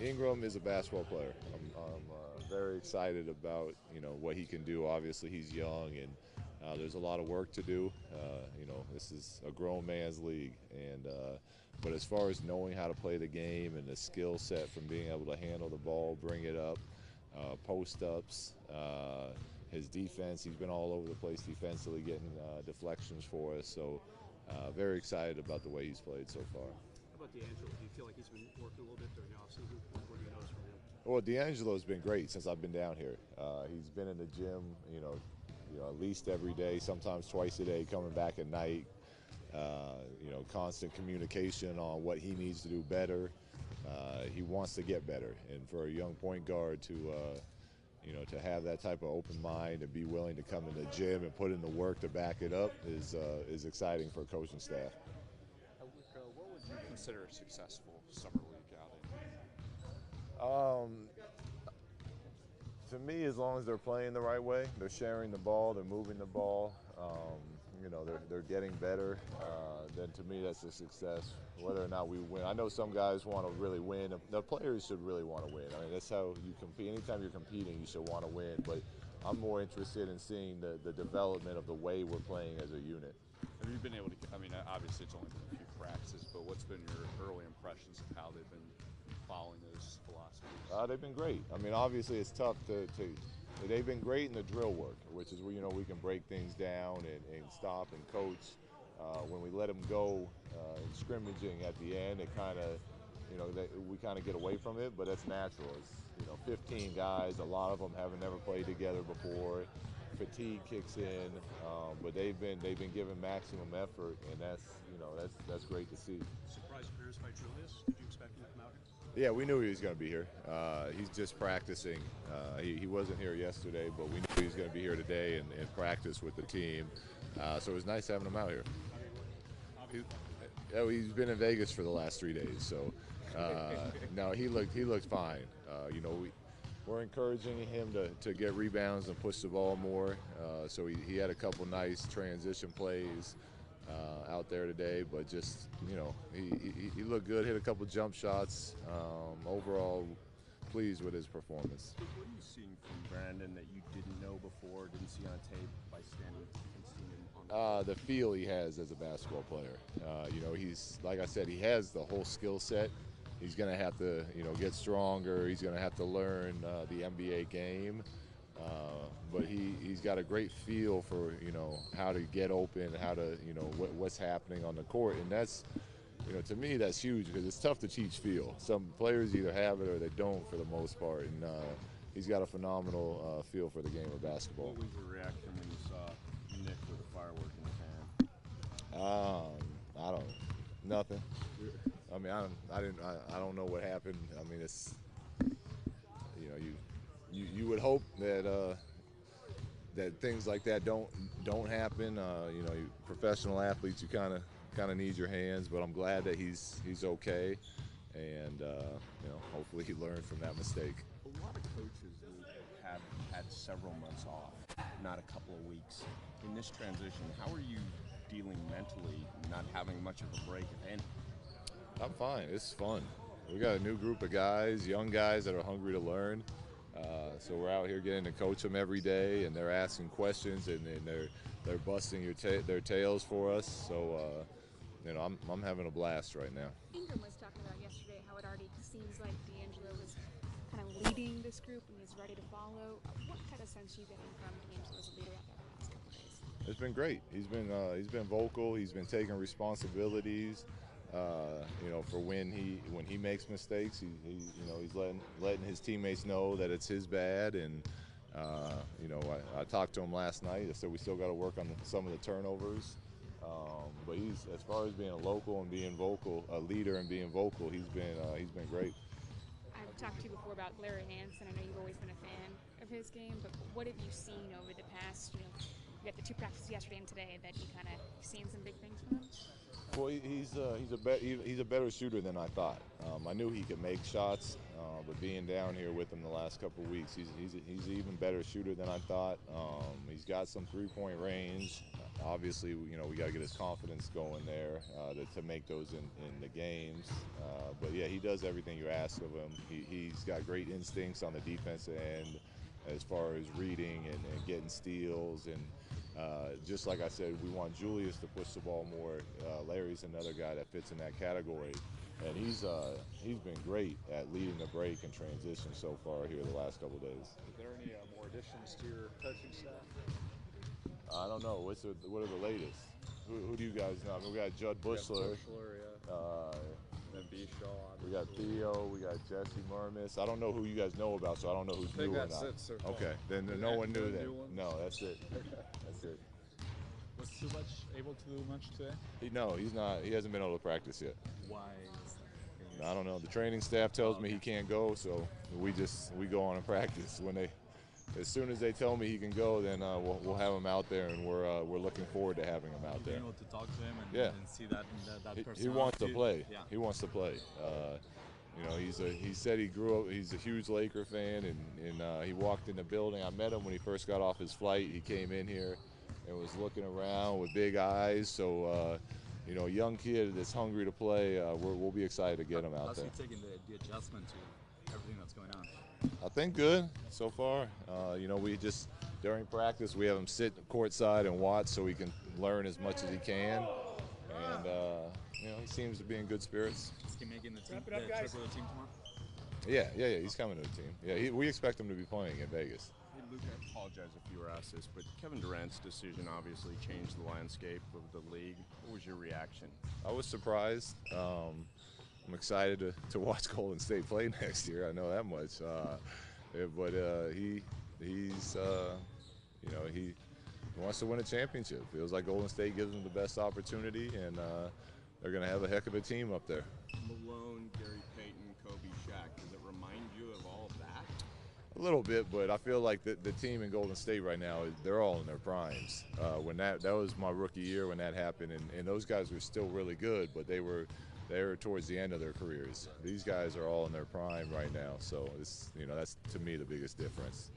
Ingram is a basketball player. I'm very excited about what he can do. Obviously, he's young, and there's a lot of work to do. This is a grown man's league, and but as far as knowing how to play the game and the skill set from being able to handle the ball, bring it up, post ups. His defense, he's been all over the place defensively, getting deflections for us. So, very excited about the way he's played so far. How about D'Angelo? Do you feel like he's been working a little bit during the offseason? What do you notice from him? Well, D'Angelo's been great since I've been down here. He's been in the gym, at least every day, sometimes twice a day, coming back at night. Constant communication on what he needs to do better. He wants to get better, and for a young point guard to have that type of open mind and be willing to come in the gym and put in the work to back it up is exciting for coaching staff. What would you consider a successful summer league outing? To me, as long as they're playing the right way, they're sharing the ball, they're moving the ball, they're getting better, then to me that's a success. Whether or not we win, I know some guys want to really win. The players should really want to win. I mean, that's how you compete. Anytime you're competing, you should want to win. But I'm more interested in seeing the development of the way we're playing as a unit. Have you been able to, obviously it's only been a few practices, but what's been your early impressions of how they've been following those philosophies? They've been great. I mean, obviously it's tough they've been great in the drill work, which is where, we can break things down and stop and coach. When we let them go in scrimmaging at the end, it kind of, we kind of get away from it, but that's natural. It's, 15 guys, a lot of them haven't never played together before. Fatigue kicks in, but they've been giving maximum effort, and that's great to see. Surprised parents by Julius? Did you expect him to come out here? Yeah, we knew he was going to be here. He's just practicing. He wasn't here yesterday, but we knew he was going to be here today and practice with the team. So it was nice having him out here. He's been in Vegas for the last 3 days, so no, he looked fine. We're encouraging him to get rebounds and push the ball more. So he had a couple nice transition plays out there today, but just he looked good, hit a couple jump shots. Overall, pleased with his performance. What are you seeing from Brandon that you didn't know before, didn't see on tape by standing and seeing him on the feel he has as a basketball player. He's, like I said, he has the whole skill set. He's going to have to, get stronger. He's going to have to learn the NBA game. But he's got a great feel for, how to get open, how to, what's happening on the court. And that's, to me, that's huge because it's tough to teach feel. Some players either have it or they don't for the most part. And he's got a phenomenal feel for the game of basketball. What was your reaction when you saw Nick with a firework in his hand? Nothing. I mean, I don't know what happened. I mean, it's, you would hope that that things like that don't happen. Professional athletes, you kind of need your hands, but I'm glad that he's okay, and hopefully he learned from that mistake. A lot of coaches have had several months off, not a couple of weeks. In this transition, how are you dealing mentally, not having much of a break, if any? I'm fine. It's fun. We got a new group of guys, young guys that are hungry to learn. So we're out here getting to coach them every day, and they're asking questions, and they're busting their tails for us. So I'm having a blast right now. Ingram was talking about yesterday how it already seems like D'Angelo is kind of leading this group and he's ready to follow. What kind of sense are you getting from D'Angelo as a leader out there the past couple of days? It's been great. He's been vocal. He's been taking responsibilities. For when he makes mistakes, he's letting his teammates know that it's his bad. And I talked to him last night. I said we still got to work on some of the turnovers. But he's, as far as being a local and being vocal, a leader and being vocal, he's been great. I've talked to you before about Larry Hansen. I know you've always been a fan of his game, but what have you seen over the past, you got the two practices yesterday and today that you kind of seen some big things from him? Well, he's a better shooter than I thought. I knew he could make shots, but being down here with him the last couple of weeks, he's an even better shooter than I thought. He's got some three-point range. Obviously, we got to get his confidence going there to make those in the games. But yeah, he does everything you ask of him. He's got great instincts on the defensive end as far as reading and getting steals and. Just like I said, we want Julius to push the ball more. Larry's another guy that fits in that category, and he's been great at leading the break and transition so far here the last couple days. Are there any more additions to your coaching staff? I don't know. What are the latest? Who do you guys know? I mean, we got Judd Bushler. And then B-Shaw. We got Theo. We got Jesse Murmis. I don't know who you guys know about, so I don't know who's new or not. Okay, then no one knew that. No, that's it. That's it. Was Subac able to do much today? He's not. He hasn't been able to practice yet. Why? I don't know. The training staff tells me he can't go, so we go on and practice. As soon as they tell me he can go, then we'll have him out there, and we're looking forward to having him out there. Being able to talk to him and see that He wants to play. Yeah. He wants to play. He said he grew up. He's a huge Laker fan, and he walked in the building. I met him when he first got off his flight. He came in here and was looking around with big eyes. So, a young kid that's hungry to play. We'll be excited to get him out there. How's he taking the adjustment to everything that's going on? I think good so far. We just during practice we have him sit courtside and watch so he can learn as much as he can, and he seems to be in good spirits. Is he making the trip of the team tomorrow? Yeah, he's coming to the team. Yeah, we expect him to be playing in Vegas. Hey, Luke, I apologize if you were asked this, but Kevin Durant's decision obviously changed the landscape of the league. What was your reaction? I was surprised. I'm excited to watch Golden State play next year. I know that much. But he wants to win a championship. Feels like Golden State gives him the best opportunity, and they're going to have a heck of a team up there. Malone, Gary Payton, Kobe, Shaq. Does it remind you of all of that? A little bit, but I feel like the team in Golden State right now, they're all in their primes. When that was my rookie year when that happened, and those guys were still really good, but they were towards the end of their careers. These guys are all in their prime right now, so that's to me the biggest difference.